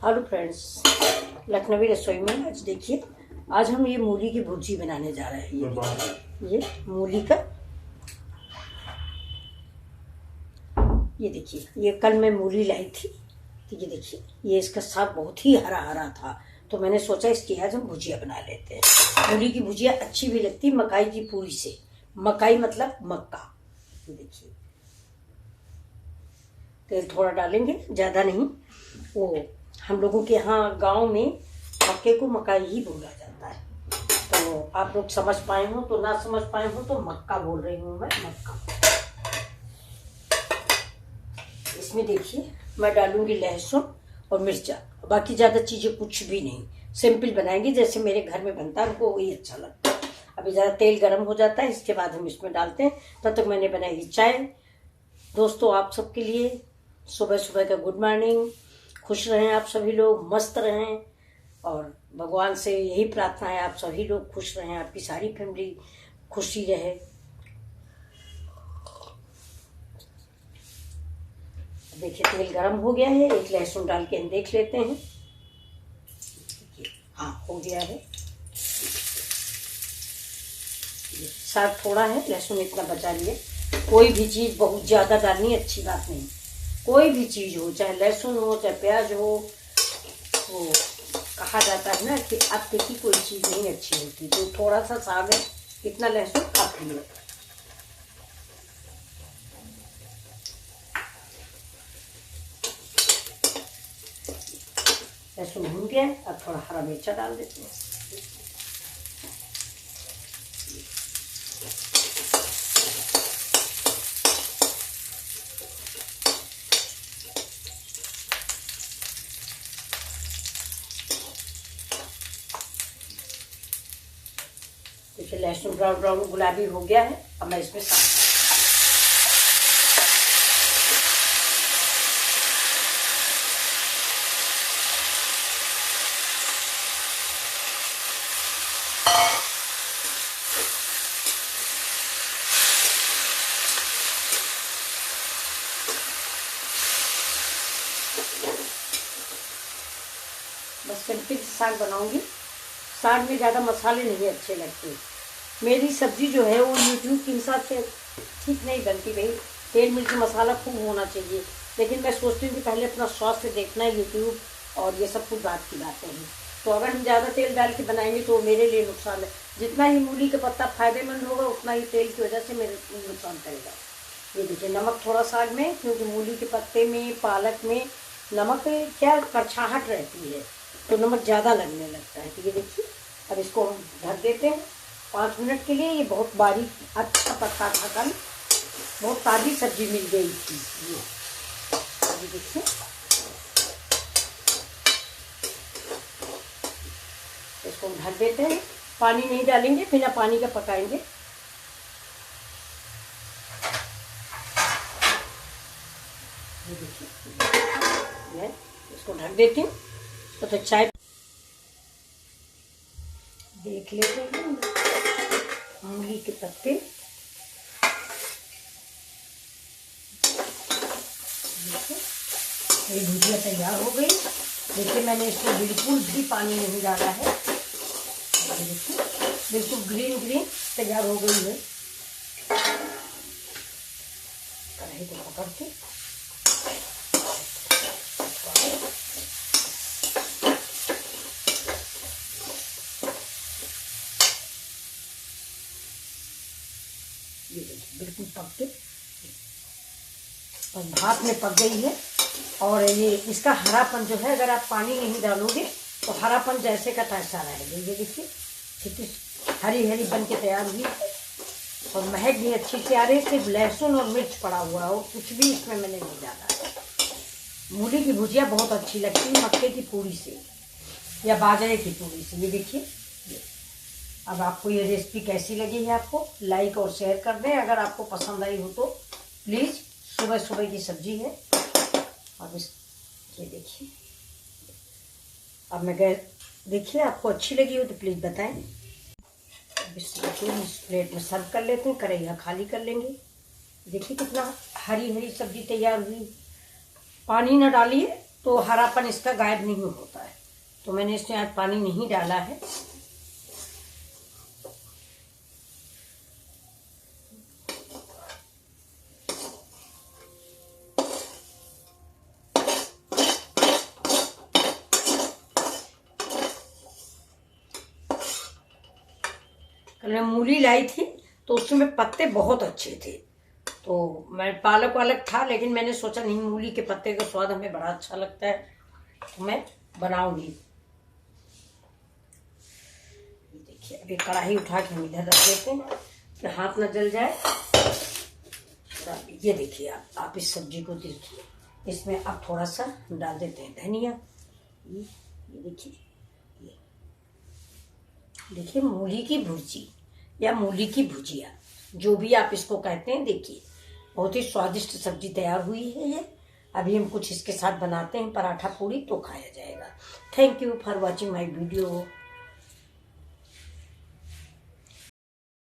Hello friends, Lucknowi रसोई में आज देखिए, आज हम ये मूली की भुर्जी बनाने जा रहे हैं। ये मूली का, ये देखिए, ये कल मैं मूली लाई थी। तो ये देखिए, ये इसका साग बहुत ही हरा हरा था, तो मैंने सोचा इसकी आज हम भुजिया बना लेते हैं। मूली की भुजिया अच्छी भी लगती मकाई की पूरी से। मकाई मतलब मक्का। ये देखिए, तेल थोड़ा डालेंगे, ज़्यादा नहीं। वो हम लोगों के यहाँ गांव में मक्के को मकाई ही बोला जाता है। तो आप लोग समझ पाए हो तो, ना समझ पाए हो तो मक्का बोल रही हूँ मैं, मक्का। इसमें देखिए, मैं डालूंगी लहसुन और मिर्चा, बाकी ज़्यादा चीज़ें कुछ भी नहीं। सिंपल बनाएंगे जैसे मेरे घर में बनता है, उनको वही अच्छा लगता है। अभी ज़रा तेल गर्म हो जाता है, इसके बाद हम इसमें डालते हैं। तब तक मैंने बनाई चाय। दोस्तों, आप सबके लिए सुबह सुबह का गुड मॉर्निंग। खुश रहें आप सभी लोग, मस्त रहें, और भगवान से यही प्रार्थना है आप सभी लोग खुश रहें, आपकी सारी फैमिली खुशी रहे। देखिए, तेल गरम हो गया है, एक लहसुन डाल के हम देख लेते हैं। हाँ, हो गया है। साग थोड़ा है, लहसुन इतना बचा लिया। कोई भी चीज़ बहुत ज़्यादा डालनी अच्छी बात नहीं। कोई भी चीज़ हो, चाहे लहसुन हो चाहे प्याज हो, वो कहा जाता है ना कि अत्य की कोई चीज़ नहीं अच्छी होती। तो थोड़ा सा साग है, इतना लहसुन काफ़ी है। लहसुन भून गया है, अब थोड़ा हरा मिर्चा डाल देते हैं। देखिए, लहसुन ब्राउन ब्राउन गुलाबी हो गया है। अब मैं इसमें साग, बस सिंपल साग बनाऊंगी। साग में ज़्यादा मसाले नहीं अच्छे लगते। मेरी सब्जी जो है वो यूट्यूब के हिसाब से ठीक नहीं बनती भाई। तेल मिर्च मसाला खूब होना चाहिए, लेकिन मैं सोचती हूँ कि पहले अपना स्वास्थ्य देखना है। यूट्यूब और ये सब कुछ बात की बातें हैं। तो अगर हम ज़्यादा तेल डाल के बनाएंगे तो मेरे लिए नुकसान है। जितना ही मूली का पत्ता फायदेमंद होगा, उतना ही तेल की वजह से मेरे नुकसान करेगा। ये देखिए, नमक थोड़ा साग में, क्योंकि मूली के पत्ते में, पालक में नमक क्या कड़छाहट रहती है, तो नमक ज़्यादा लगने लगता है। तो ये देखिए, अब इसको हम ढक देते हैं 5 मिनट के लिए। ये बहुत बारीक अच्छा पत्ता था कल, बहुत ताज़ी सब्जी मिल गई थी ये। अभी देखिए, इसको हम ढक देते हैं। पानी नहीं डालेंगे, बिना पानी का पकाएंगे। ये देखिए, मैं इसको ढक देती हूँ। तो चाय देख लेते हैं। मूली के पत्ते, ये भुजिया तैयार हो गई। देखिए, मैंने इसमें बिल्कुल भी पानी नहीं डाला है। देखिए, बिल्कुल ग्रीन ग्रीन तैयार हो गई है। कढ़ाई को पकड़ के ये देखिए, बिल्कुल पक के बस भाप में पक गई है। और ये इसका हरापन जो है, अगर आप पानी नहीं डालोगे तो हरापन जैसे का तैसा रहेगा। ये देखिए, कितनी हरी हरी बन के तैयार हुई और महक भी अच्छी से आ रही। सिर्फ लहसुन और मिर्च पड़ा हुआ हो, कुछ भी इसमें मैंने नहीं डाला है। मूली की भुजिया बहुत अच्छी लगती है मक्के की पूरी से या बाजरे की पूरी से। ये देखिए, अब आपको ये रेसिपी कैसी लगी है, आपको लाइक और शेयर कर दें। अगर आपको पसंद आई हो तो प्लीज़। सुबह सुबह की सब्जी है। अब ये देखिए, अब मैं गैस, देखिए आपको अच्छी लगी हो तो प्लीज़ बताएं। अब इस प्लेट में सर्व कर लेते हैं, कढ़ाई खाली कर लेंगे। देखिए, कितना हरी हरी सब्जी तैयार हुई। पानी ना डालिए, तो हरापन इसका गायब नहीं होता है। तो मैंने इसमें आज पानी नहीं डाला है। कल मैं मूली लाई थी तो उसमें पत्ते बहुत अच्छे थे, तो मैं पालक वालक था, लेकिन मैंने सोचा नहीं, मूली के पत्ते का स्वाद हमें बड़ा अच्छा लगता है, तो मैं बनाऊंगी। देखिए अभी कढ़ाई उठा के हम इधर रख देते हैं कि हाथ न जल जाए। ये देखिए आप इस सब्जी को देखिए, इसमें अब थोड़ा सा डाल देते हैं धनिया। ये देखिए, देखिए मूली की भुर्जी या मूली की भुजिया, जो भी आप इसको कहते हैं। देखिए बहुत ही स्वादिष्ट सब्जी तैयार हुई है ये। अभी हम कुछ इसके साथ बनाते हैं पराठा पूड़ी, तो खाया जाएगा। Thank you for watching my video.